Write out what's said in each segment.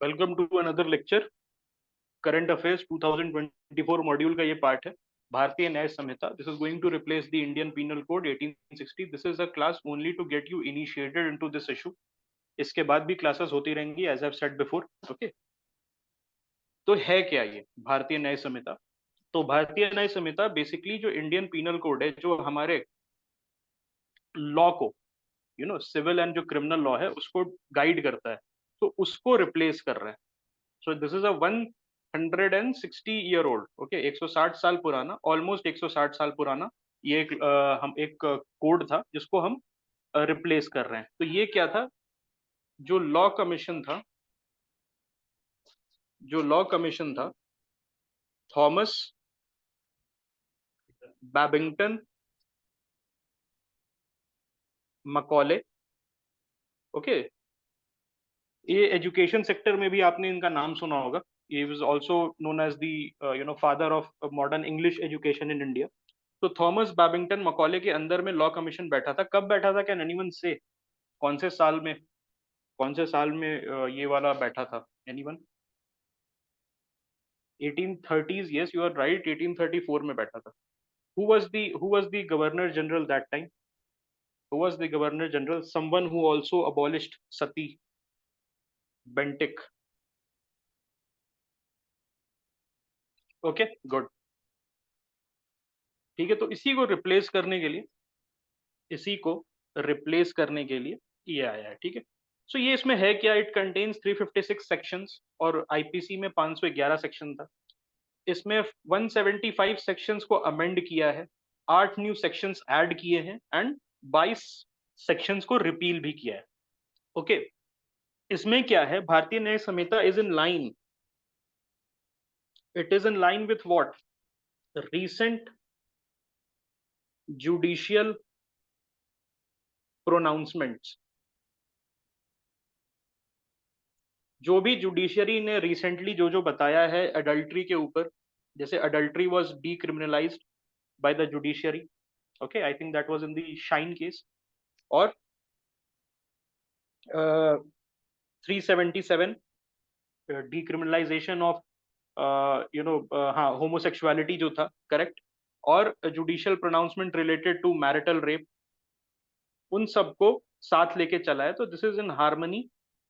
Welcome to another lecture. Current affairs 2024 module का ये part है। Bharatiya Nyaya Sanhita. This is going to replace the Indian penal code 1860। This is a class only to get you initiated into this issue. इसके बाद भी classes होती रहेंगी as I have said before. Okay, तो है क्या ये भारतीय न्याय संहिता? तो भारतीय न्याय संहिता बेसिकली जो इंडियन पीनल कोड है, जो हमारे लॉ को सिविल एंड जो क्रिमिनल लॉ है उसको गाइड करता है, तो उसको रिप्लेस कर रहा है। सो this is a 160 year old, okay, 160 साल पुराना, ऑलमोस्ट 160 साल पुराना ये एक हम एक कोड था जिसको हम रिप्लेस कर रहे हैं। तो ये क्या था? जो लॉ कमीशन था, जो लॉ कमीशन था, थॉमस बैबिंगटन मकॉले, ओके। ये एजुकेशन सेक्टर में भी आपने इनका नाम सुना होगा। ये was also known as the father of modern English education in India. तो थॉमस बैबिंगटन मकॉले के अंदर में लॉ कमीशन बैठा था। कब बैठा था, कैन एनीवन से? कौन से साल में? कौन से साल में ये वाला बैठा था? Anyone? 1830s, yes you are right, 1834 में बैठा था। Who was the governor general that time? Who was the governor general? Someone who also abolished sati, Bentinck. Okay, good. ठीक है, तो इसी को रिप्लेस करने के लिए ये आया है। ठीक है, सो ये इसमें है क्या? इट कंटेन्स 356 सेक्शंस और आईपीसी में 511 सेक्शन था। इसमें 175 सेक्शंस को अमेंड किया है, 8 न्यू सेक्शंस ऐड किए हैं एंड 22 सेक्शंस को रिपील भी किया है। ओके, इसमें क्या है? Bharatiya Nyaya Sanhita is in line, it is in line with what? Recent judicial pronouncements. जो भी जुडिशरी ने रिसेंटली जो जो बताया है अडल्ट्री के ऊपर, जैसे adultery was decriminalized by the judiciary, okay, I think that was in the Shine case. और 377 डीक्रिमिनलाइजेशन ऑफ हाँ, होमोसेक्सुअलिटी जो था, करेक्ट। और judicial pronouncement related to marital rape, उन सबको साथ लेके चला है। तो this is in harmony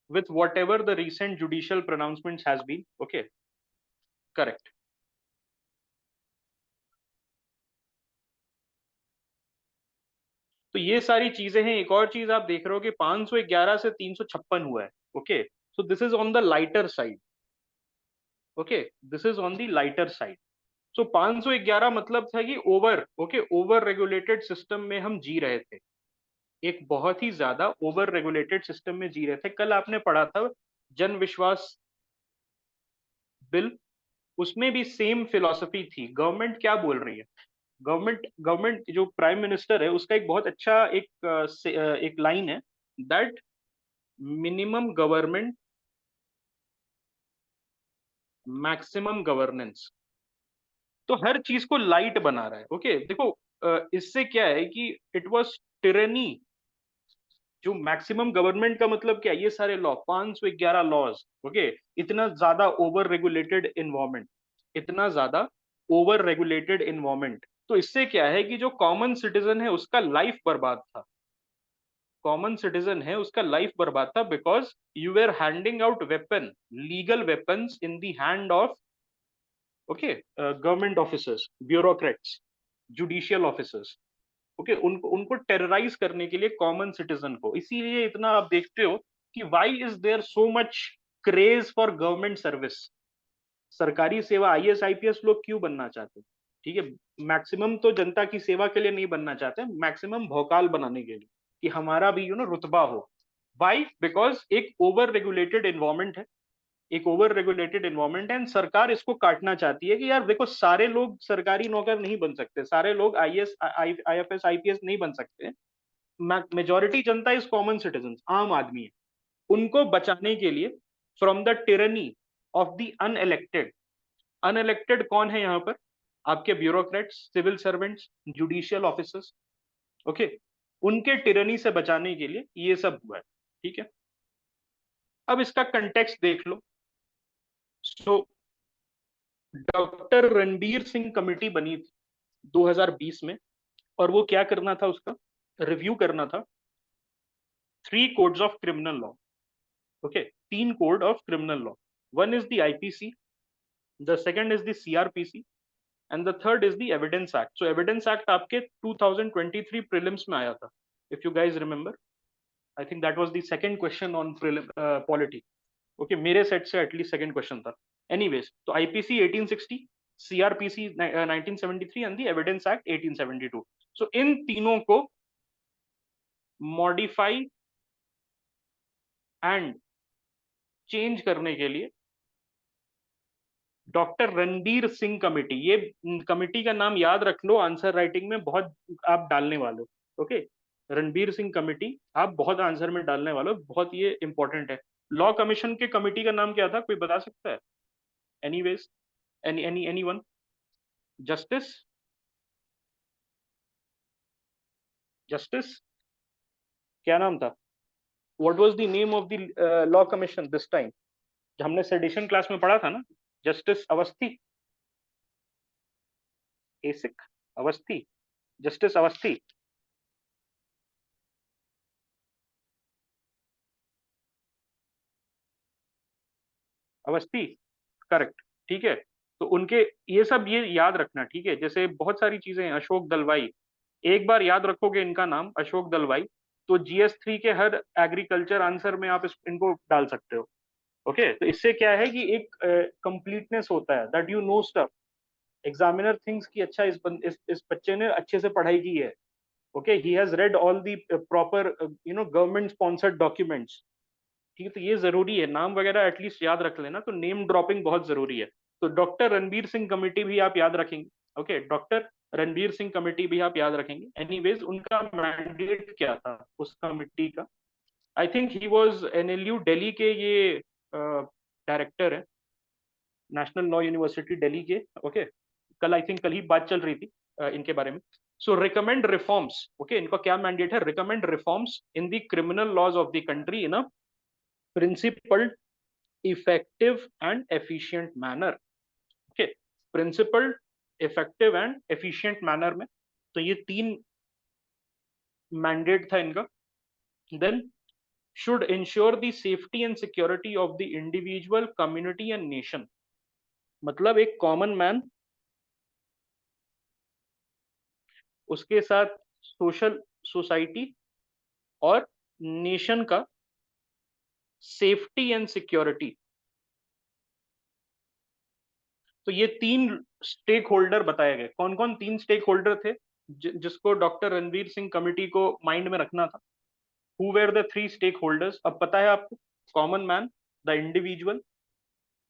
with whatever the recent judicial pronouncements has been, okay, correct। तो ये सारी चीजें हैं। एक और चीज आप देख रहे हो कि 511 से 356 हुआ है, okay. So this is on the lighter side, okay, this is on the lighter side. So 511 मतलब था कि over, okay, over regulated system में हम जी रहे थे। एक बहुत ही ज्यादा ओवर रेगुलेटेड सिस्टम में जी रहे थे। कल आपने पढ़ा था जन विश्वास बिल, उसमें भी सेम फिलॉसफी थी। गवर्नमेंट क्या बोल रही है? गवर्नमेंट जो प्राइम मिनिस्टर है उसका एक बहुत अच्छा एक लाइन है, that minimum government maximum governance. तो हर चीज को लाइट बना रहा है। ओके, देखो, इससे क्या है कि इट वाज टिरेनी। जो मैक्सिमम गवर्नमेंट का मतलब क्या है? ये सारे लॉ, 511 लॉज, ओके, इतना ज्यादा ओवर रेगुलेटेड इन्वायरमेंट, इतना ज्यादा ओवर रेगुलेटेड इन्वायरमेंट। तो इससे क्या है कि जो कॉमन सिटीजन है उसका लाइफ बर्बाद था। कॉमन सिटीजन है उसका लाइफ बर्बाद था, because you were handing out weapon, legal weapons in the hand of, okay, government officers, bureaucrats, judicial officers, okay, उनको उनको टेरराइज करने के लिए कॉमन सिटीजन को। इसीलिए इतना आप देखते हो कि why is there so much craze for government service. सरकारी सेवा, आईएएस आईपीएस लोग क्यों बनना चाहते हैं? ठीक है, मैक्सिमम तो जनता की सेवा के लिए नहीं बनना चाहते, मैक्सिमम भौकाल बनाने के लिए कि हमारा भी रुतबा हो। वाई? बिकॉज एक ओवर रेगुलेटेड इन्वायरमेंट है, एक ओवर रेगुलेटेड इन्वायरमेंट है, एंड सरकार इसको काटना चाहती है कि यार देखो, सारे लोग सरकारी नौकर नहीं बन सकते, सारे लोग आईएएस आईएफएस आईपीएस नहीं बन सकते। Majority Janata is common citizen, आम आदमी है। उनको बचाने के लिए from the tyranny of the unelected. Unelected कौन है यहाँ पर? आपके bureaucrats, civil servants, judicial officers, okay, उनके टिरनी से बचाने के लिए ये सब हुआ है। ठीक है, अब इसका कंटेक्स्ट देख लो। So doctor Ranbir Singh committee बनी थी 2020 में, और वो क्या करना था, उसका रिव्यू करना था 3 codes of criminal law. Okay, 3 code of criminal law. One is the IPC, the second is the CrPC, and the third is the evidence act. So evidence act आपके 2023 प्रीलिम्स में आया था, if you guys remember. I think that was the second question on polity. Okay, मेरे set से at least second question था। Anyways, तो IPC 1860, CrPC 1973 and the evidence act 1872। सो इन तीनों को मॉडिफाई एंड चेंज करने के लिए डॉक्टर रणबीर सिंह कमेटी, ये कमेटी का नाम याद रख लो, आंसर राइटिंग में बहुत आप डालने वाले हो। ओके, रणबीर सिंह कमेटी आप बहुत आंसर में डालने वाले हो, बहुत ये इंपॉर्टेंट है। लॉ कमीशन के कमेटी का नाम क्या था, कोई बता सकता है? Anyways, anyone? जस्टिस, जस्टिस क्या नाम था? What was the name of the law commission this time? हमने सेडिशन क्लास में पढ़ा था ना, justice Awasthi, एसिक Awasthi, justice Awasthi. Awasthi, correct, ठीक है। तो उनके ये सब ये याद रखना, ठीक है। जैसे बहुत सारी चीजें हैं, अशोक दलवाई, एक बार याद रखोगे इनका नाम अशोक दलवाई, तो जीएस 3 के हर एग्रीकल्चर आंसर में आप इनको डाल सकते हो। ओके, तो इससे क्या है कि एक कंप्लीटनेस होता है, that you know stuff. Examiner thinks कि अच्छा इस बच्चे ने अच्छे से पढ़ाई की है। Okay, he has read all the proper government sponsored documents. ठीक है, तो ये जरूरी है, नाम वगैरह एटलीस्ट याद रख लेना, तो नेम ड्रॉपिंग बहुत जरूरी है। तो डॉक्टर रणबीर सिंह कमेटी भी आप याद रखेंगे। Okay, doctor Ranbir Singh committee भी आप याद रखेंगे। एनीवेज, उनका मैंडेट क्या था उस कमेटी का? I think he was NLU Delhi के ये डायरेक्टर है, नेशनल लॉ यूनिवर्सिटी दिल्ली के। ओके, कल आई थिंक कल ही बात चल रही थी इनके बारे में। सो रिकमेंड रिफॉर्म्स, ओके, इनका क्या मैंडेट है? Recommend reforms in the criminal laws of the country in a principled, effective and efficient manner. Okay, principled, effective and efficient manner में, तो ये 3 मैंडेट था इनका। Then should ensure the safety and security of the individual, community and nation. मतलब एक common man, उसके साथ social society और नेशन का सेफ्टी एंड सिक्योरिटी। तो ये 3 स्टेक होल्डर बताए गए। कौन कौन 3 स्टेक होल्डर थे जिसको डॉक्टर रणवीर सिंह कमेटी को माइंड में रखना था? Who were the 3 stakeholders, अब पता है आपको? Common man, the individual,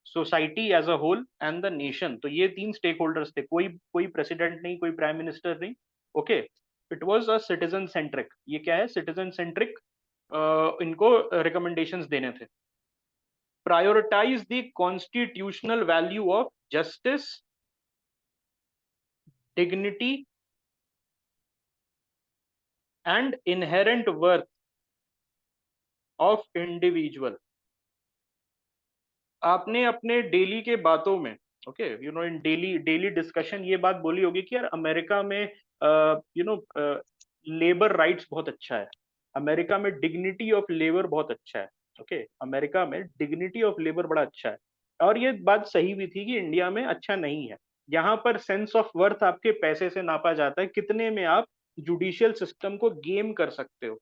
society as a whole and the nation. तो ये 3 स्टेक होल्डर्स थे, कोई कोई प्रेसिडेंट नहीं, कोई प्राइम मिनिस्टर नहीं। Okay, it was a citizen centric, ये क्या है, सिटीजन सेंट्रिक इनको रिकमेंडेशंस देने थे। Prioritise the constitutional value of justice, dignity and inherent worth of individual. आपने अपने डेली के बातों में, okay, in daily daily discussion ये बात बोली होगी कि यार अमेरिका में लेबर राइट्स बहुत अच्छा है, अमेरिका में डिग्निटी ऑफ लेबर बहुत अच्छा है। ओके, अमेरिका में डिग्निटी ऑफ लेबर बड़ा अच्छा है। और ये बात सही भी थी कि इंडिया में अच्छा नहीं है। यहाँ पर सेंस ऑफ वर्थ आपके पैसे से नापा जाता है, कितने में आप जुडिशियल सिस्टम को गेम कर सकते हो।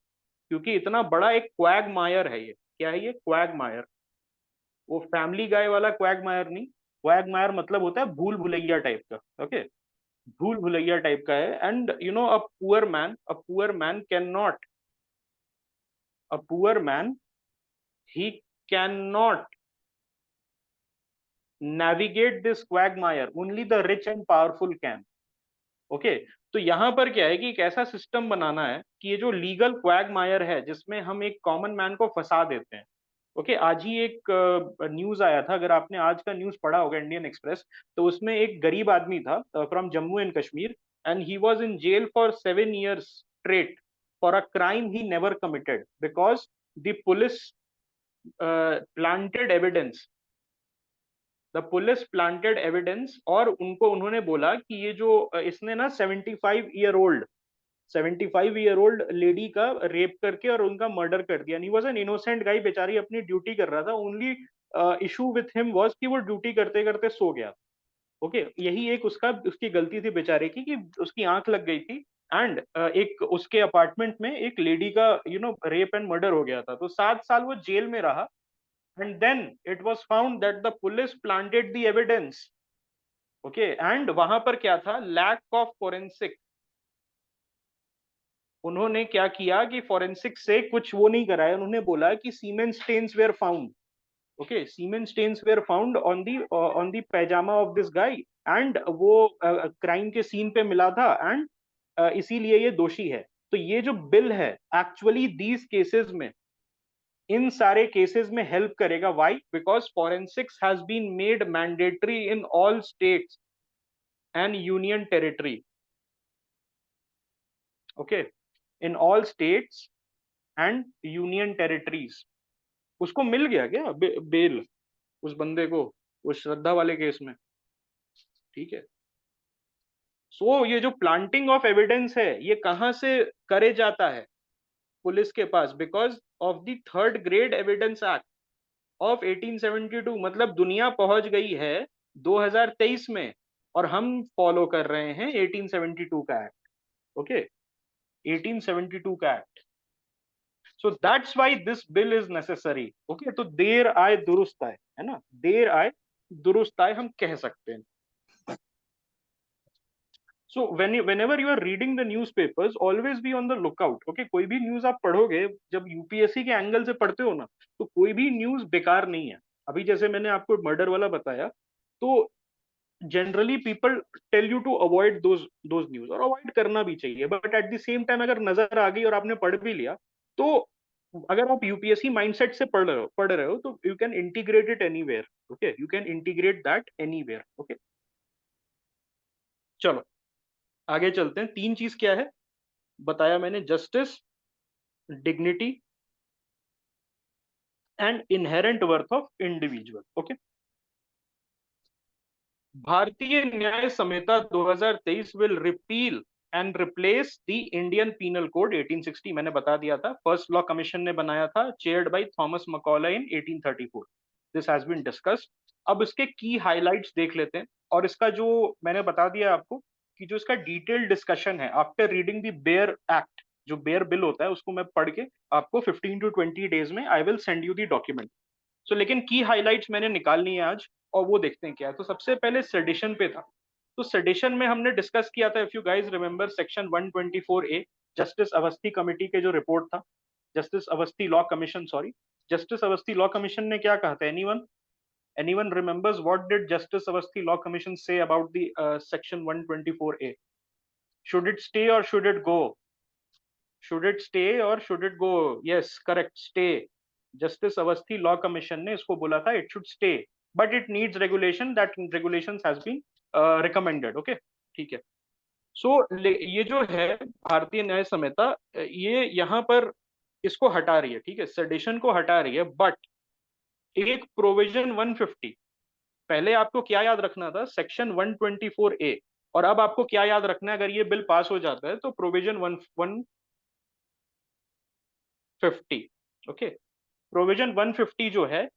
क्योंकि इतना बड़ा एक क्वैगमायर है ये। क्या है ये? क्वैगमायर। वो फैमिली गाय वाला क्वैगमायर नहीं। क्वैगमायर मतलब होता है भूल भुलैया टाइप का। ओके, भूल भुलैया टाइप का है। And a poor man can not, a poor man, he can not navigate this Quagmire, only the rich and powerful can. Okay, तो यहां पर क्या है कि एक ऐसा सिस्टम बनाना है कि ये जो लीगल क्वैगमायर है, जिसमें हम एक कॉमन मैन को फंसा देते हैं। ओके, आज ही एक न्यूज आया था, अगर आपने आज का न्यूज पढ़ा होगा, इंडियन एक्सप्रेस, तो उसमें एक गरीब आदमी था from Jammu and Kashmir, and he was in jail for 7 years straight for a crime he never committed, because the police planted evidence the police planted evidence, और उनको उन्होंने बोला कि ये जो इसने ना 75 ईयर ओल्ड लेडी का रेप करके और उनका मर्डर कर दिया। ही वॉज एन इनोसेंट गाई, बेचारी अपनी ड्यूटी कर रहा था। Only issue with him was कि वो ड्यूटी करते करते सो गया। ओके, यही एक उसकी गलती थी बेचारे की कि उसकी आंख लग गई थी। एंड एक उसके अपार्टमेंट में एक लेडी का रेप एंड मर्डर हो गया था, तो 7 साल वो जेल में रहा। And then it was found that the police planted the evidence. Okay, and वहां पर क्या था, लैक ऑफ फोरेंसिक। उन्होंने क्या किया कि फोरेंसिक से कुछ वो नहीं कराया, उन्होंने बोला कि semen stains were found. Okay, semen stains were found on the pyjama of this guy, and वो क्राइम के सीन पे मिला था, एंड इसीलिए ये दोषी है। तो ये जो बिल है एक्चुअली दीज केसेस में, इन सारे केसेस में हेल्प करेगा। Why? Because forensics has been made mandatory in all states and union territory. Okay, in all states and union territories. उसको मिल गया क्या बेल, उस बंदे को, उस श्रद्धा वाले केस में? ठीक है। सो ये जो प्लांटिंग ऑफ एविडेंस है, ये कहां से करे जाता है? पुलिस के पास, because of the third grade evidence act of 1872। मतलब दुनिया पहुंच गई है 2023 में, और हम फॉलो कर रहे हैं 1872 का एक्ट। ओके, 1872 का act. So that's why this bill is necessary. Okay, तो देर आए दुरुस्त आए, है ना, देर आए दुरुस्त आए हम कह सकते हैं। सो whenever you are reading the newspapers, always be on the lookout. Okay, कोई भी न्यूज आप पढ़ोगे, जब यूपीएससी के एंगल से पढ़ते हो ना, तो कोई भी न्यूज बेकार नहीं है। अभी जैसे मैंने आपको मर्डर वाला बताया, तो generally people tell you to avoid those news, और अवॉइड करना भी चाहिए। But at the same time अगर नजर आ गई और आपने पढ़ भी लिया, तो अगर आप यूपीएससी माइंडसेट से पढ़ रहे हो तो you can integrate it anywhere. Okay, you can integrate that anywhere. Okay, चलो आगे चलते हैं। तीन चीज क्या है बताया मैंने? Justice, dignity and inherent worth of individual. Okay, Bharatiya Nyaya Sanhita 2023 will repeal and replace the Indian penal code 1860। मैंने बता दिया था, फर्स्ट लॉ कमीशन ने बनाया था, chaired by Thomas Macaulay in 1834। This has been discussed. अब इसके की हाइलाइट्स देख लेते हैं, और इसका जो मैंने बता दिया आपको कि जो इसका डिटेल डिस्कशन है after reading the bare act, जो बेयर बिल होता है उसको मैं पढ़ के आपको 15 to 20 डेज में I will send you the document. So लेकिन की हाइलाइट्स मैंने निकालनी है आज, और वो देखते हैं क्या है। तो सबसे पहले सेडिशन पे था। तो सेडिशन में हमने डिस्कस किया था, if you guys remember, section 124A, justice Awasthi committee के जो रिपोर्ट था, justice Awasthi law commission, sorry, justice Awasthi law commission ने क्या कहा था? Anyone remembers what did justice Awasthi law commission से about the section 124A? Should it stay or should it go? Should it stay or should it go? Yes, correct, stay. Justice Awasthi law commission ने इसको बोला था it should stay, but it needs regulation, that regulations has been recommended. Okay, ठीक है। सो ये जो है भारतीय न्याय संहिता, ये यहाँ पर इसको हटा रही है, ठीक है, सेडिशन को हटा रही है। बट एक प्रोविजन 150, पहले आपको क्या याद रखना था? Section 124A। और अब आपको क्या याद रखना है? अगर ये बिल पास हो जाता है तो प्रोविजन 150। ओके, प्रोविजन 150 जो है,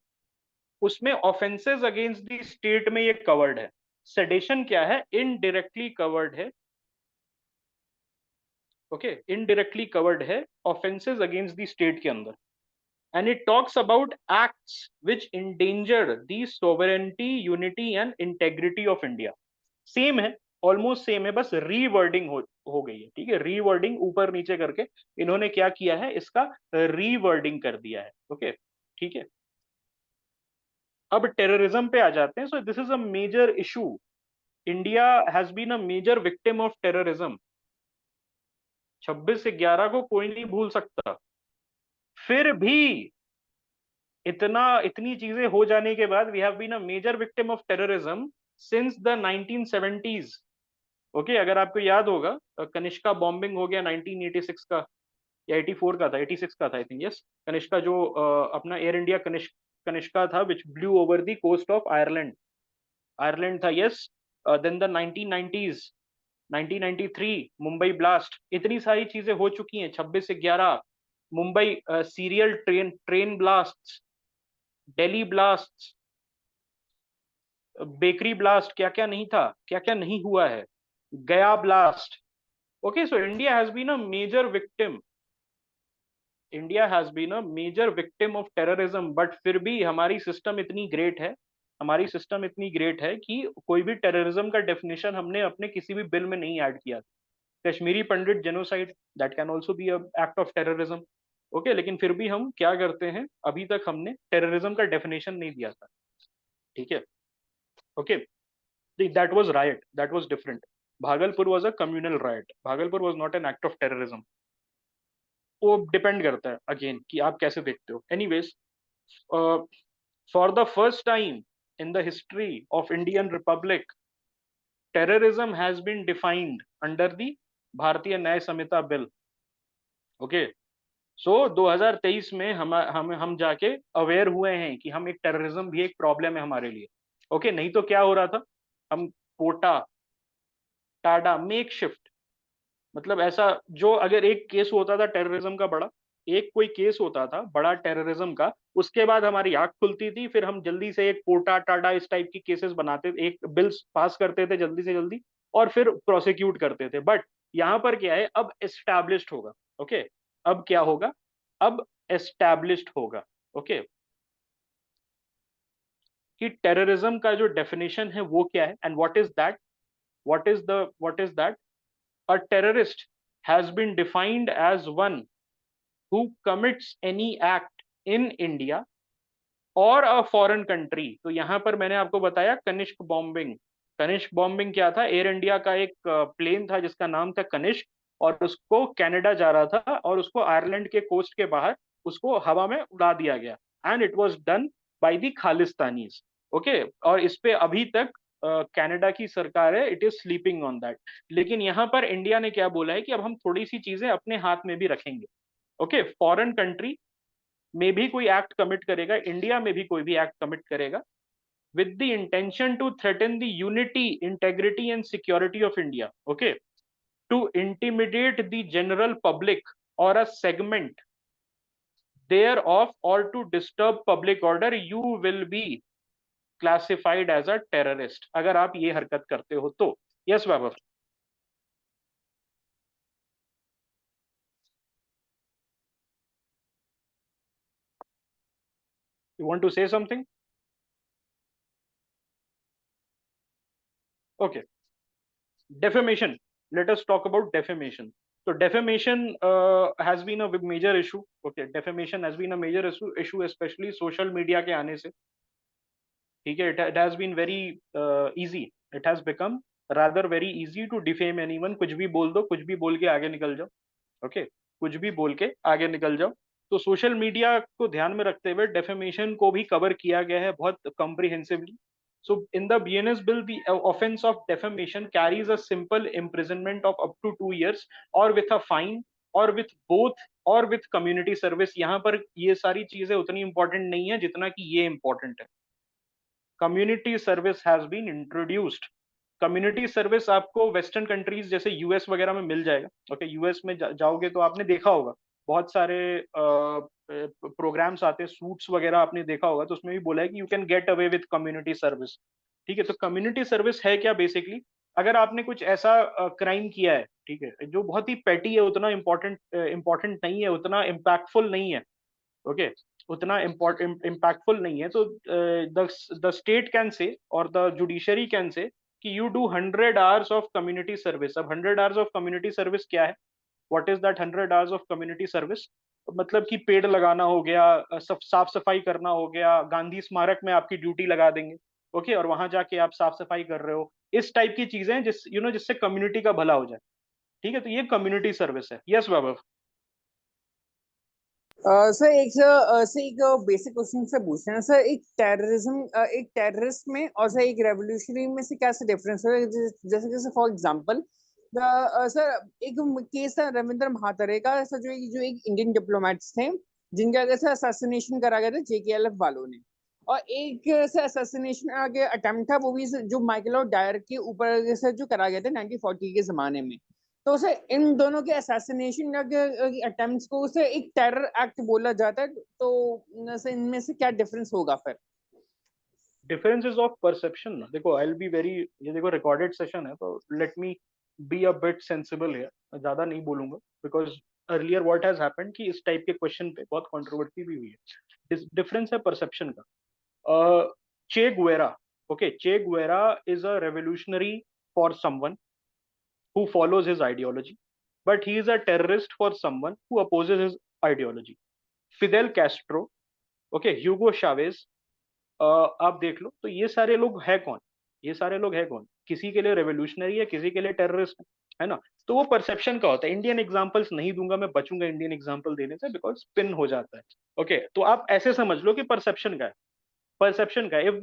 उसमें ऑफेंसेस अगेंस्ट द स्टेट में ये कवर्ड है। सेडेशन क्या है? इनडायरेक्टली कवर्ड है। ओके, इनडायरेक्टली कवर्ड है ऑफेंसेस अगेंस्ट द स्टेट के अंदर। And it talks about acts which endanger the sovereignty, unity and integrity of India. Same है, ऑलमोस्ट सेम है, बस रीवर्डिंग हो गई है। ठीक है, रीवर्डिंग ऊपर नीचे करके इन्होंने क्या किया है, इसका रीवर्डिंग कर दिया है। ओके, ठीक है। अब टेररिज्म पे आ जाते हैं। So this is a major issue. India has been a major victim of terrorism. 26/11 को कोई नहीं भूल सकता। फिर भी इतनी चीजें हो जाने के बाद, we have been a major victim of terrorism since the 1970s। Okay, अगर आपको याद होगा, कनिष्का बॉम्बिंग हो गया 1986 का, या 84 का था, 86 का था आई थिंक, यस। कनिष्का जो अपना एयर इंडिया कनिष्का था, which blew over the coast of Ireland. Ireland था, yes. Then the 1990s, 1993 Mumbai blast, इतनी सारी चीजें हो चुकी हैं। 26/11 Mumbai serial train blast, Delhi blast, bakery blast, क्या क्या नहीं था, क्या क्या नहीं हुआ है, गया blast. Okay, so India has been a major victim, India has been a major victim of terrorism, but फिर भी हमारी सिस्टम इतनी ग्रेट है, हमारी सिस्टम इतनी ग्रेट है कि कोई भी टेररिज्म का डेफिनेशन हमने अपने किसी भी बिल में नहीं ऐड किया। Kashmiri Pandit genocide, that can also be a act of terrorism. Okay, लेकिन फिर भी हम क्या करते हैं, अभी तक हमने टेररिज्म का डेफिनेशन नहीं दिया था। ठीक है, okay, that was right, that was different. Bhagalpur was a communal right, Bhagalpur was not an act of terrorism. वो डिपेंड करता है अगेन कि आप कैसे देखते हो। Anyways, for the first time in the history of Indian Republic, terrorism has been defined under the भारतीय न्याय संहिता bill. Okay, सो 2023 में हम जाके अवेयर हुए हैं कि हम एक टेररिज्म भी एक प्रॉब्लम है हमारे लिए। ओके, नहीं तो क्या हो रहा था, हम कोटा, टाडा, मेक शिफ्ट, मतलब ऐसा, जो अगर एक केस होता था टेररिज्म का बड़ा, एक कोई केस होता था बड़ा टेररिज्म का, उसके बाद हमारी आंख खुलती थी, फिर हम जल्दी से एक कोटा टाटा इस टाइप की केसेस बनाते थे, एक बिल्स पास करते थे जल्दी से जल्दी, और फिर प्रोसिक्यूट करते थे। बट यहाँ पर क्या है, अब एस्टैब्लिश्ड होगा। ओके, अब क्या होगा, अब एस्टैब्लिश्ड होगा। ओके, कि टेररिज्म का जो डेफिनेशन है वो क्या है, and what is that, a terrorist has been defined as one who commits any act in India or a foreign country। तो यहां पर मैंने आपको बताया कनिष्क बॉम्बिंग। कनिष्क बॉम्बिंग क्या था, एयर इंडिया का एक प्लेन था जिसका नाम था कनिष्क, और उसको कनाडा जा रहा था और उसको आयरलैंड के कोस्ट के बाहर उसको हवा में उड़ा दिया गया, and it was done by the Khalistanis. Okay, और इस पे अभी तक कनाडा की सरकार है, it is sleeping on that. लेकिन यहाँ पर इंडिया ने क्या बोला है कि अब हम थोड़ी सी चीजें अपने हाथ में भी रखेंगे। ओके, फॉरेन कंट्री में भी कोई एक्ट कमिट करेगा, इंडिया में भी कोई भी एक्ट कमिट करेगा, with the intention to threaten the unity, integrity and security of India, okay, to intimidate the general public or a segment thereof, or to disturb public order, you will be classified as a terrorist, अगर आप ये हरकत करते हो तो। Yes Baba, you want to say something? Okay, defamation, let us talk about defamation. So defamation has been a major issue. Okay, defamation has been a major issue especially social media के आने से। ठीक है, it has been very easy, it has become rather very easy to defame anyone। कुछ भी बोल दो, कुछ भी बोल के आगे निकल जाओ। ओके, कुछ भी बोल के आगे निकल जाओ। तो सोशल मीडिया को ध्यान में रखते हुए डेफेमेशन को भी कवर किया गया है बहुत comprehensively. So in the BNS bill, the offense of defamation carries a simple imprisonment of up to 2 years, or with a fine, or with both, or with community service। यहाँ पर ये सारी चीजें उतनी इंपॉर्टेंट नहीं है जितना कि ये इंपॉर्टेंट है। Community service has been introduced. Community service आपको वेस्टर्न कंट्रीज जैसे यूएस वगैरह में मिल जाएगा। ओके, यूएस में जाओगे तो आपने देखा होगा बहुत सारे प्रोग्राम्स आते हैं, सूट्स वगैरह आपने देखा होगा, तो उसमें भी बोला है कि you can get away with community service. ठीक है, तो कम्युनिटी सर्विस है क्या बेसिकली, अगर आपने कुछ ऐसा क्राइम किया है, ठीक है, जो बहुत ही पेटी है, उतना इंपॉर्टेंट नहीं है, उतना इम्पैक्टफुल नहीं है। ओके, उतना इम्पैक्टफुल नहीं है, तो द स्टेट कैन से और द जुडिशरी कैन से कि you do 100 hours of community service. अब 100 hours ऑफ कम्युनिटी सर्विस क्या है, what is that 100 hours of community service, मतलब कि पेड़ लगाना हो गया, साफ सफाई करना हो गया, गांधी स्मारक में आपकी ड्यूटी लगा देंगे। ओके, और वहां जाके आप साफ सफाई कर रहे हो, इस टाइप की चीजें जिससे कम्युनिटी का भला हो जाए। ठीक है, तो ये कम्युनिटी सर्विस है। यस बाबा। सर एक बेसिक क्वेश्चन से पूछना है सर, एक टेररिस्ट में और सर एक रेवोल्यूशनरी में से क्या से डिफरेंस है? जैसे जैसे फॉर एग्जांपल सर एक केस था रविंद्र महातरे का सर, जो एक इंडियन डिप्लोमेट्स थे जिनके अगर सर असैसिनेशन करा गया था जेकेएलएफ वालों ने। और एक से असैसिनेशन आगे अटेम्प्ट था, वो भी जो माइकल और डायर के ऊपर से जो करा गया था 1940 के जमाने में। तो उसे इन दोनों के असैसिनेशन अटेम्प्ट्स को उसे एक टेरर एक्ट बोला जाता है। तो इनमें से क्या डिफरेंस होगा फिर? डिफरेंसेस ऑफ परसेप्शन ना, देखो आई विल बी वेरी, ये देखो रिकॉर्डेड सेशन है तो let me be a bit sensible here, ज्यादा नहीं बोलूंगा because earlier what has happened कि इस टाइप के क्वेश्चन पे बहुत कंट्रोवर्सी भी हुई है। डिफरेंस है परसेप्शन का। चे गुवेरा, ओके, चे Guevara is a revolutionary for someone who follows his ideology, but he is a terrorist for someone who opposes his ideology. Fidel Castro, okay, Hugo Chavez, आप देख लो तो ये सारे लोग है कौन? ये सारे लोग है कौन? किसी के लिए रेवोल्यूशनरी है, किसी के लिए टेररिस्ट है ना? तो वो परसेप्शन का होता है। इंडियन एग्जांपल्स नहीं दूंगा, मैं बचूंगा इंडियन एग्जांपल देने से बिकॉज स्पिन हो जाता है। ओके, तो आप ऐसे समझ लो कि परसेप्शन का है, परसेप्शन का, if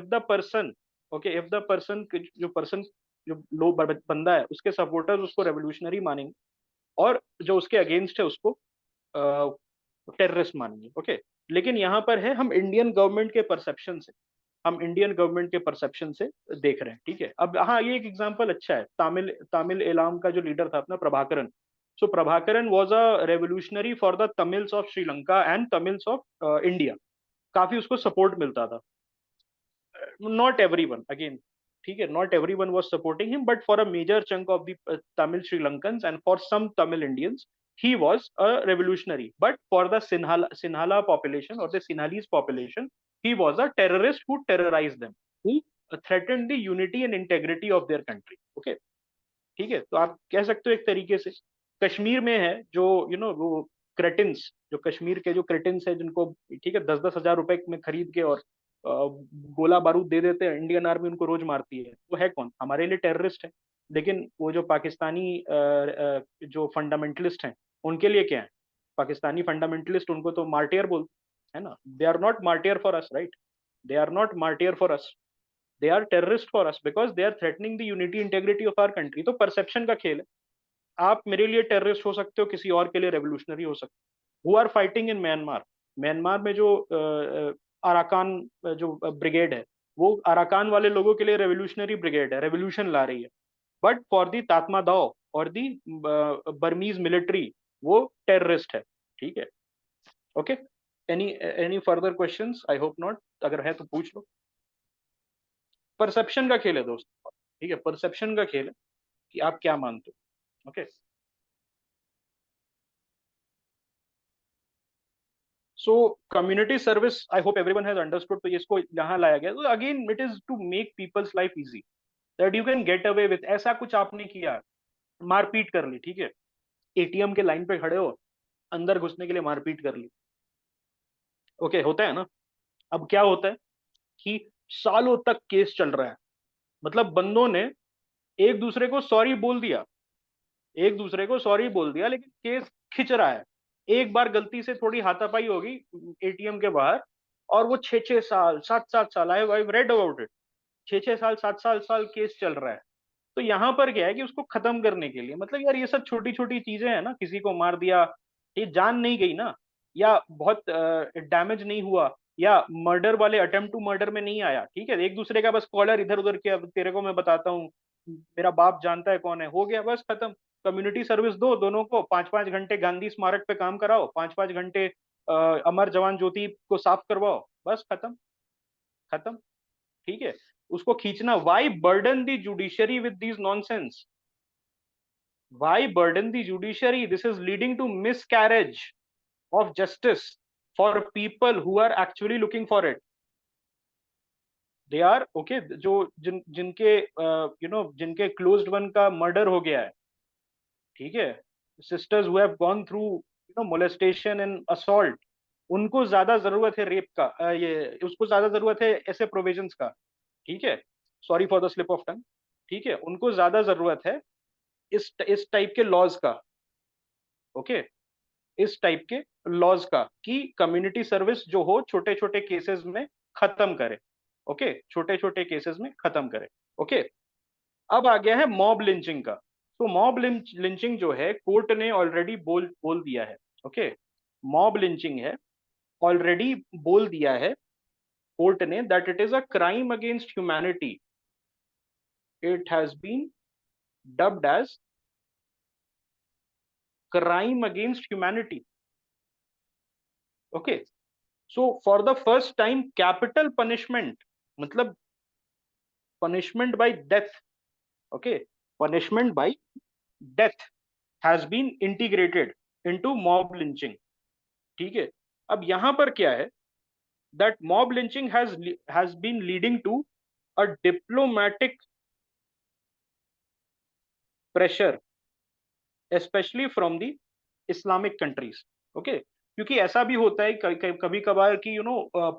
the person, okay, if the person, जो पर्सन, जो लो बंदा है, उसके सपोर्टर्स उसको रेवोल्यूशनरी मानेंगे और जो उसके अगेंस्ट है उसको टेररिस्ट मानेंगे। ओके, लेकिन यहाँ पर है हम इंडियन गवर्नमेंट के परसेप्शन से, हम इंडियन गवर्नमेंट के परसेप्शन से देख रहे हैं। ठीक है, अब हाँ, ये एक एग्जांपल अच्छा है, तमिल तमिल एलाम का जो लीडर था अपना Prabhakaran. So Prabhakaran was a revolutionary for the Tamils of Sri Lanka and Tamils of India. काफी उसको सपोर्ट मिलता था। नॉट एवरीवन अगेन, ठीक है, not everyone was supporting him, but for a major chunk of the Tamil Sri Lankans and for some Tamil Indians, he was a revolutionary. But for the Sinhala population or the Sinhalese population, he was a terrorist who terrorized them, who threatened the unity and integrity of their country. Okay, ठीक है, तो आप कह सकते हो एक तरीके से कश्मीर में है जो वो क्रेटिन्स, जो कश्मीर के जो क्रेटिन्स है जिनको, ठीक है, 10-10 हजार रुपए में खरीद के और गोला बारूद दे देते हैं, इंडियन आर्मी उनको रोज मारती है, वो है कौन? हमारे लिए टेररिस्ट है। लेकिन वो जो पाकिस्तानी जो फंडामेंटलिस्ट हैं, उनके लिए क्या है? पाकिस्तानी फंडामेंटलिस्ट उनको तो मार्टियर बोलते है ना। They are not martyr for us, right? They are not martyr for us, they are terrorist for us because they are threatening the unity integrity of our country. तो परसेप्शन का खेल है। आप मेरे लिए टेररिस्ट हो सकते हो, किसी और के लिए रेवोल्यूशनरी हो सकते हो। Who are fighting in Myanmar, Myanmar में जो अराकान जो ब्रिगेड है, वो अराकान वाले लोगों के लिए रेवोल्यूशनरी ब्रिगेड है, रेवोल्यूशन ला रही है। बट फॉर दी तातमादाव और दी बर्मीज मिलिट्री, वो टेररिस्ट है। ठीक है, okay. Any any further questions? I hope not, अगर है तो पूछ लो। परसेप्शन का खेल है दोस्त, ठीक है, परसेप्शन का खेल है कि आप क्या मानते हो। Okay, so community service, I hope everyone has understood. तो इसको यहाँ लाया गया तो again it is to make people's life easy, that you can get away with. ऐसा कुछ आपने किया, मारपीट कर ली, ठीक है, एटीएम के लाइन पे खड़े हो, अंदर घुसने के लिए मारपीट कर ली, ओके, होता है ना। अब क्या होता है कि सालों तक केस चल रहा है, मतलब बंदों ने एक दूसरे को सॉरी बोल दिया, एक दूसरे को सॉरी बोल दिया, लेकिन केस खिंच रहा है। एक बार गलती से थोड़ी हाथापाई होगी एटीएम के बाहर, और वो 6-6 साल, 7-7 साल, आई रेड अबाउट इट, 6-6 साल, 7-7 साल केस चल रहा है। तो यहाँ पर क्या है कि उसको खत्म करने के लिए, मतलब यार ये सब छोटी छोटी चीजें हैं ना, किसी को मार दिया, ये जान नहीं गई ना, या बहुत डैमेज नहीं हुआ, या मर्डर वाले अटेम्प्ट टू मर्डर में नहीं आया, ठीक है, एक दूसरे का बस कॉलर इधर उधर किया, तेरे को मैं बताता हूँ, मेरा बाप जानता है कौन है, हो गया, बस खत्म। कम्युनिटी सर्विस दो दोनों को, 5-5 घंटे गांधी स्मारक पे काम कराओ, 5-5 घंटे अमर जवान ज्योति को साफ करवाओ, बस खत्म, खत्म। ठीक है, उसको खींचना, why burden the judiciary with this nonsense, why burden the judiciary? This is leading to miscarriage of justice for people who are actually looking for it. They are okay, जो जिनके जिनके क्लोज्ड वन का murder हो गया है, ठीक है, sisters who have gone through molestation and assault, उनको ज्यादा जरूरत है रेप का, ये उसको ज्यादा जरूरत है ऐसे प्रोविजंस का, ठीक है, sorry for the slip of tongue, ठीक है, उनको ज्यादा जरूरत है इस टाइप के लॉज का, ओके, इस टाइप के लॉज का, कि कम्युनिटी सर्विस जो हो छोटे छोटे केसेस में खत्म करे, ओके, छोटे छोटे केसेस में खत्म करे, ओके। अब आ गया है मॉब लिंचिंग का। तो मॉब लिंचिंग जो है, कोर्ट ने ऑलरेडी बोल बोल दिया है, ओके, मॉब लिंचिंग है, ऑलरेडी बोल दिया है कोर्ट ने that it is a crime against humanity. It has been dubbed as crime against humanity. Okay, so for the first time capital punishment, मतलब punishment by death, okay, punishment by death has been integrated into mob lynching. ठीक है, अब यहां पर क्या है, that mob lynching has been leading to a diplomatic pressure especially from the Islamic countries. Okay, क्योंकि ऐसा भी होता है कभी कभार कि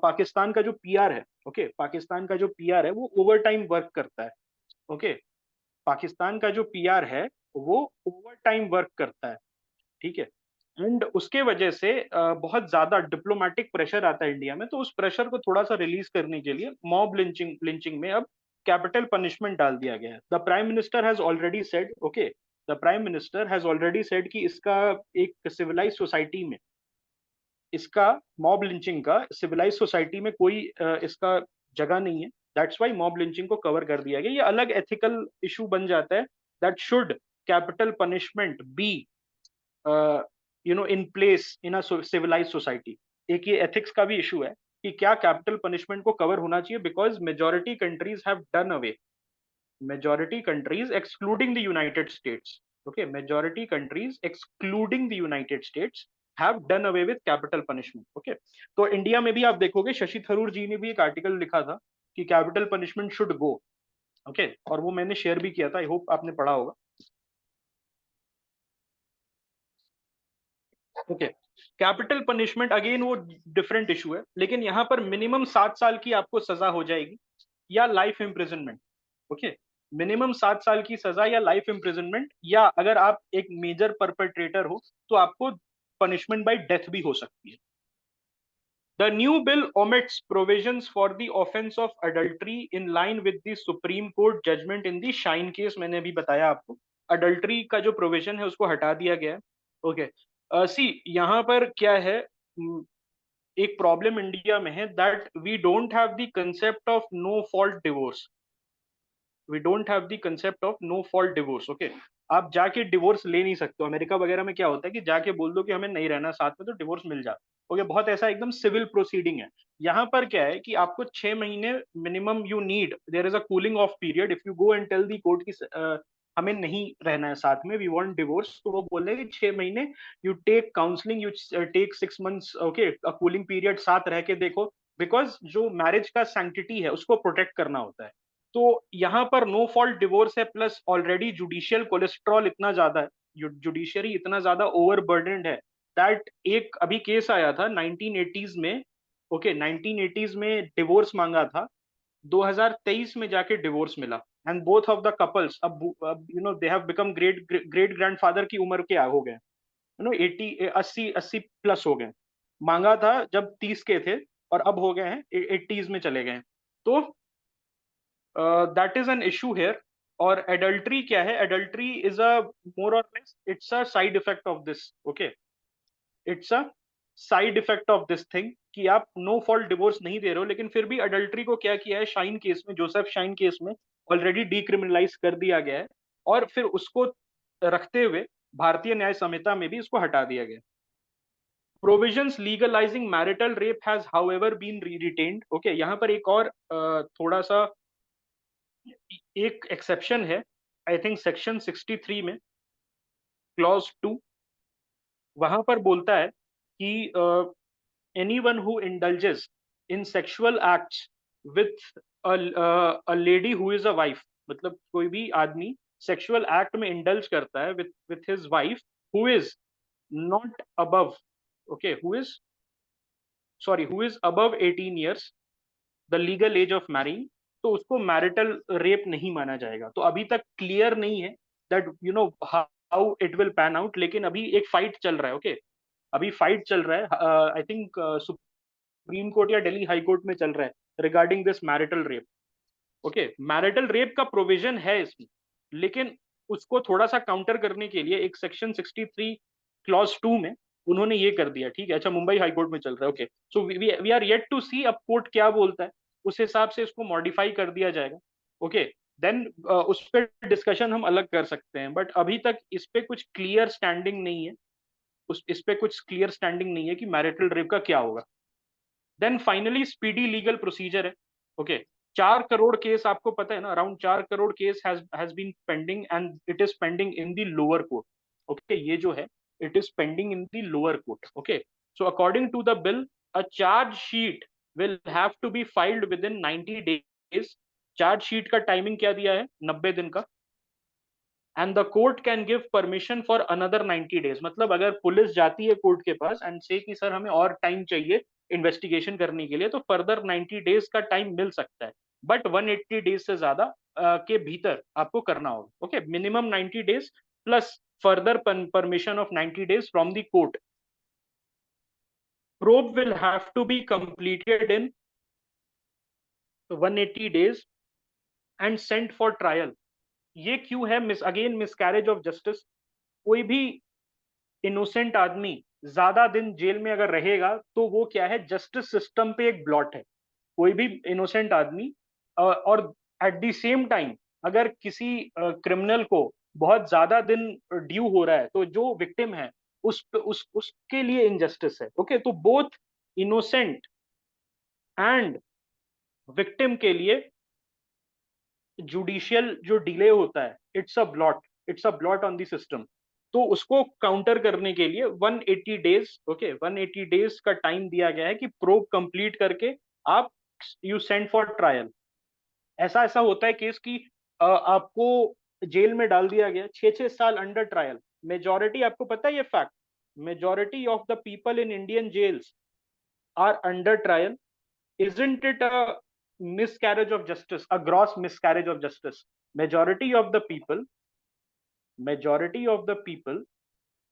पाकिस्तान का जो पीआर है, ओके, पाकिस्तान का जो पीआर है वो ओवर टाइम वर्क करता है. ओके, पाकिस्तान का जो पीआर है वो ओवर टाइम वर्क करता है. ठीक है, एंड उसके वजह से बहुत ज्यादा डिप्लोमेटिक प्रेशर आता है इंडिया में, तो उस प्रेशर को थोड़ा सा रिलीज करने के लिए मॉब लिंचिंग में अब कैपिटल पनिशमेंट डाल दिया गया है. The prime minister has already said, okay, the prime minister has already said कि इसका एक सिविलाइज सोसाइटी में, इसका मॉब लिंचिंग का सिविलाइज सोसाइटी में कोई इसका जगह नहीं है. दैट्स वाई मॉब लिंचिंग को कवर कर दिया गया. ये अलग एथिकल इशू बन जाता है, that should capital punishment be in place in a civilise society. एक ये एथिक्स का भी इशू है कि क्या कैपिटल पनिशमेंट को कवर होना चाहिए, because majority countries have done away, majority countries excluding the United States, okay, majority countries excluding the United States have done away with capital punishment. Okay, तो India में भी आप देखोगे शशि थरूर जी ने भी एक आर्टिकल लिखा था कि capital punishment should go. Okay, और वो मैंने शेयर भी किया था, आई होप आपने पढ़ा होगा. ओके, कैपिटल पनिशमेंट अगेन वो डिफरेंट इशू है, लेकिन यहाँ पर मिनिमम 7 साल की आपको सजा हो जाएगी या लाइफ इम्प्रिजनमेंट. ओके, मिनिमम 7 साल की सजा या लाइफ इम्प्रिजनमेंट, या अगर आप एक मेजर परपेट्रेटर हो तो आपको पनिशमेंट बाय डेथ भी हो सकती है. The new bill omits provisions for the offense of adultery in line with the Supreme Court judgment in the Shine case. मैंने अभी बताया आपको, अडल्ट्री का जो प्रोविजन है उसको हटा दिया गया है. ओके, सी यहाँ पर क्या है, एक प्रॉब्लम इंडिया में है that we don't have the concept of no fault divorce. We don't have the concept of no fault divorce. Okay, आप जाके डिवोर्स ले नहीं सकते हो. अमेरिका वगैरह में क्या होता है कि जाके बोल दो कि हमें नहीं रहना साथ में, तो डिवोर्स मिल जाता. ओके, बहुत ऐसा एकदम सिविल प्रोसीडिंग है. यहाँ पर क्या है कि आपको 6 महीने minimum you need, there is a cooling off period. If you go and tell the court की हमें नहीं रहना है साथ में, वी वांट डिवोर्स, तो वो बोले कि 6 महीने you take counselling, you take 6 months, okay, a cooling period, साथ रह के देखो, बिकॉज जो मैरिज का सैंक्टिटी है उसको प्रोटेक्ट करना होता है. तो यहाँ पर नो फॉल्ट डिवोर्स है, प्लस ऑलरेडी जुडिशियल कोलेस्ट्रॉल इतना ज्यादा है, जुडिशरी इतना ज्यादा ओवरबर्डनड है दैट एक अभी केस आया था 1980s में. ओके, 1980s में डिवोर्स मांगा था, 2023 में जाके डिवोर्स मिला, and both of the couples अब they have become great great grandfather की उम्र के हो गए, 80 प्लस हो गए. मांगा था जब 30 के थे और अब हो गए हैं 80s में चले गए. तो that is an issue here. और एडल्ट्री क्या है, एडल्ट्री इज अ मोर और less it's a side effect of this. Okay, it's a side effect of this thing कि आप नो फॉल्ट डिवोर्स नहीं दे रहे हो, लेकिन फिर भी अडल्ट्री को क्या किया है शाइन केस में, जोसेफ शाइन केस में ऑलरेडी डिक्रिमिनलाइज कर दिया गया है, और फिर उसको रखते हुए भारतीय न्याय संहिता में भी इसको हटा दिया गया. Provisions legalising marital rape has however been retained. Okay, यहाँ पर एक और थोड़ा सा एक एक्सेप्शन है, आई थिंक सेक्शन 63 में क्लॉज 2, वहां पर बोलता है कि anyone who indulges in sexual acts with a lady who is a wife, मतलब कोई भी आदमी सेक्सुअल एक्ट में इंडल्ज करता है with his wife who is not above, okay, who is above 18 years, the legal age of marrying, तो उसको marital rape नहीं माना जाएगा. तो अभी तक क्लियर नहीं है that how it will pan out, लेकिन अभी एक फाइट चल रहा है. ओके, अभी फाइट चल रहा है, आई थिंक सुप्रीम कोर्ट या दिल्ली हाई कोर्ट में चल रहा है regarding this marital rape. Okay, marital rape का प्रोविजन है इसमें, लेकिन उसको थोड़ा सा काउंटर करने के लिए एक सेक्शन 63 क्लॉज 2 में उन्होंने ये कर दिया, ठीक है, अच्छा मुंबई हाई कोर्ट में चल रहा है, okay, so we are yet to see अब कोर्ट क्या बोलता है, उस हिसाब से इसको मॉडिफाई कर दिया जाएगा, ओके। देन उस पर डिस्कशन हम अलग कर सकते हैं, बट अभी तक इस पे कुछ क्लियर स्टैंडिंग नहीं है, उस इस पे कुछ क्लियर स्टैंडिंग नहीं है कि मैरिटल रेप का क्या होगा। Then finally speedy legal procedure है, ओके। 4 करोड़ केस आपको पता है ना, around 4 crore case has been pending and it is pending in the lower court, okay, ये जो है it is pending in the lower court, okay. So according to the bill a charge sheet will have to be filed within 90 days. Charge sheet का timing क्या दिया है, 90 दिन का। And the court can give permission for another 90 days, मतलब अगर police जाती है कोर्ट के पास एंड से कि सर हमें और टाइम चाहिए इन्वेस्टिगेशन करने के लिए, तो फर्दर 90 डेज का टाइम मिल सकता है, बट 180 डेज से ज्यादा के भीतर आपको करना होगा, okay. Minimum 90 days plus further permission of 90 days from the court. Probe will have to be completed in 180 days and sent for trial। ये क्यों है, अगेन मिसकैरेज ऑफ जस्टिस। कोई भी इनोसेंट आदमी ज्यादा दिन जेल में अगर रहेगा तो वो क्या है, जस्टिस सिस्टम पे एक ब्लॉट है। कोई भी इनोसेंट आदमी और एट द सेम टाइम अगर किसी क्रिमिनल को बहुत ज्यादा दिन ड्यू हो रहा है तो जो विक्टिम है उसके लिए इनजस्टिस है, ओके। तो बोथ इनोसेंट एंड विक्टिम के लिए जुडिशियल जो डिले होता है, it's a blot on the system. तो उसको काउंटर करने के लिए 180 डेज, ओके, 180 डेज का टाइम दिया गया है कि प्रोब कंप्लीट करके आप यू सेंड फॉर ट्रायल। ऐसा ऐसा होता है केस की आपको जेल में डाल दिया गया, 6 6 साल अंडर ट्रायल। मेजोरिटी, आपको पता है ये fact, majority of the people in Indian jails are under trial. Isn't it a miscarriage of justice, a gross miscarriage of justice? Majority of the people, majority of the people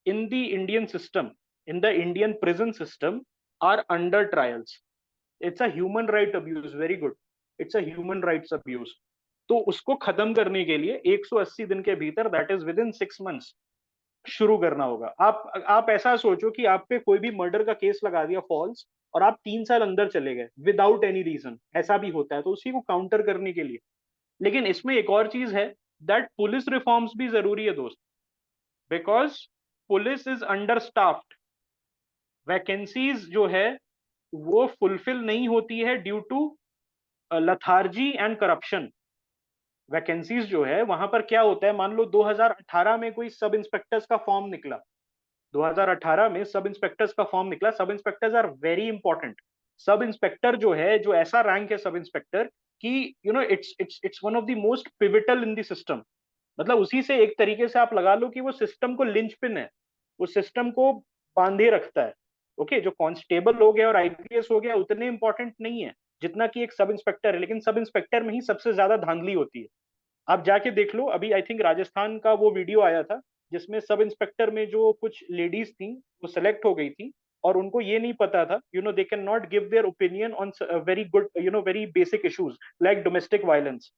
in the Indian system, in the Indian prison system, are under trials. It's a human right abuse. Very good. It's a human rights abuse. तो उसको खत्म करने के लिए 180 दिन के भीतर, that is with in 6 months, शुरू करना होगा। आप ऐसा सोचो कि आप पे कोई भी मर्डर का केस लगा दिया फॉल्स, और आप 3 साल अंदर चले गए विदाउट एनी रीजन, ऐसा भी होता है, तो उसी को काउंटर करने के लिए। लेकिन इसमें एक और चीज है, दैट पुलिस रिफॉर्म्स भी जरूरी है दोस्त, because police is understaffed. Vacancies जो है वो फुलफिल नहीं होती है due to lethargy and corruption. Vacancies जो है वहां पर क्या होता है, मान लो 2018 में कोई सब इंस्पेक्टर्स का फॉर्म निकला, 2018 में सब इंस्पेक्टर्स का फॉर्म निकला। Sub inspectors are very important. Sub inspector जो है, जो ऐसा रैंक है सब इंस्पेक्टर कि it's one of the most pivotal in the system. मतलब उसी से एक तरीके से आप लगा लो कि वो सिस्टम को लिंचपिन है, वो सिस्टम को बांधे रखता है, ओके। जो कांस्टेबल हो गया और आईपीएस हो गया उतने इंपॉर्टेंट नहीं है जितना कि एक सब इंस्पेक्टर है, लेकिन सब इंस्पेक्टर में ही सबसे ज्यादा धांधली होती है। आप जाके देख लो, अभी आई थिंक राजस्थान का वो वीडियो आया था जिसमें सब इंस्पेक्टर में जो कुछ लेडीज थी वो सेलेक्ट हो गई थी, और उनको ये नहीं पता था, they can not give their opinion on very good, very basic issues like domestic violence.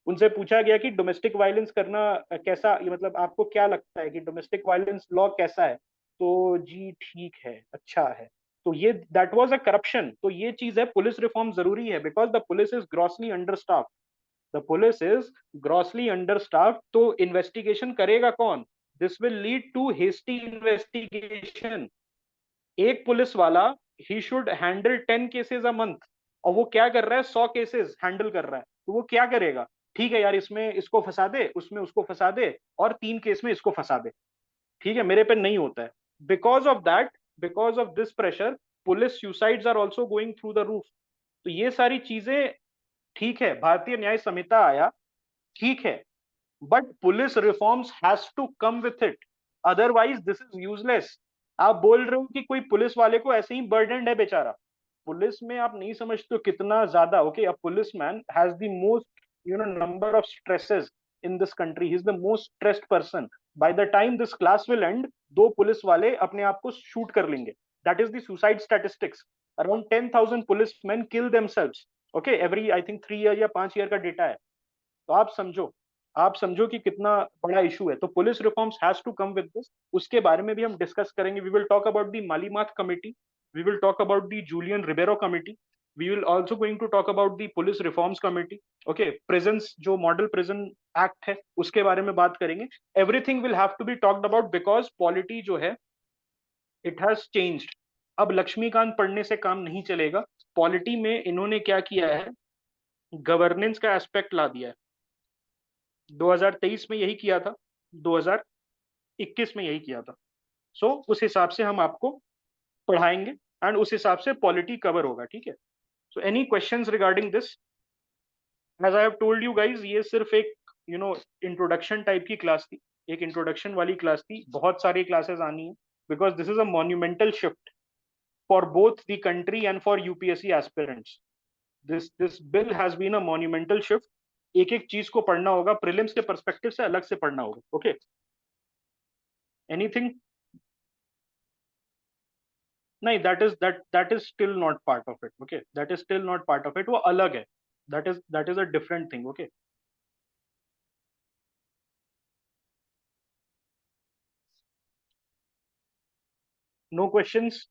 उनसे पूछा गया कि डोमेस्टिक वायलेंस करना कैसा, मतलब आपको क्या लगता है कि डोमेस्टिक वायलेंस लॉ कैसा है, तो जी ठीक है, अच्छा है। तो ये दैट वाज अ करप्शन। तो ये चीज है, पुलिस रिफॉर्म जरूरी है because the police is grossly understaffed. The police is grossly understaffed, तो इन्वेस्टिगेशन करेगा कौन? This will lead to hasty investigation. एक पुलिस वाला, he should handle 10 cases a month, और वो क्या कर रहा है, 100 केसेस हैंडल कर रहा है। तो वो क्या करेगा, ठीक है यार, इसमें इसको फंसा दे, उसमें उसको फंसा दे, और 3 केस में इसको फंसा दे, ठीक है, मेरे पे नहीं होता है। Because of that, because of this pressure, police suicides are also going through the roof. तो ये सारी चीजें, ठीक है, भारतीय न्याय संहिता आया, ठीक है, but police reforms has to come with it, otherwise this is useless. आप बोल रहे हो कि कोई पुलिस वाले को ऐसे ही बर्डन है बेचारा, पुलिस में आप नहीं समझते हो कितना ज्यादा, okay. A police man has the most number of stresses in this country, he is the most stressed person. By the time this class will and, 2 police वाले अपने आप को शूट कर लेंगे। That is the suicide statistics. Around 10,000 policeman kill themselves, okay, every I think 3 year या 5 year का data है। तो आप समझो, आप समझो कि कितना बड़ा इशू है। तो police reforms has to come with this. उसके बारे में भी हम डिस्कस करेंगे। We will talk about the Malimath committee, we will talk about the Julian Ribeiro committee, we will also going to talk about the police reforms committee. Okay, prisons, जो model prison act है उसके बारे में बात करेंगे। Everything will have to be talked about because polity जो है it has changed. अब लक्ष्मीकांत पढ़ने से काम नहीं चलेगा। पॉलिटी में इन्होंने क्या किया है, गवर्नेंस का एस्पेक्ट ला दिया है। 2023 में यही किया था, 2021 में यही किया था। सो उस हिसाब से हम आपको पढ़ाएंगे एंड उस हिसाब से पॉलिटी कवर होगा, ठीक है। So any questions regarding this? As I have told you guys, ये सिर्फ एक इंट्रोडक्शन टाइप की क्लास थी, एक इंट्रोडक्शन वाली क्लास थी। बहुत सारी क्लासेस आनी है because this is a monumental shift for both the country and for UPSC aspirants. This bill has been a monumental shift. एक एक चीज को पढ़ना होगा, प्रीलिम्स के परस्पेक्टिव से अलग से पढ़ना होगा। Okay, anything? नहीं, that is still not part of it. Okay, that is still not part of it, वो अलग है। That is a different thing. Okay, no questions?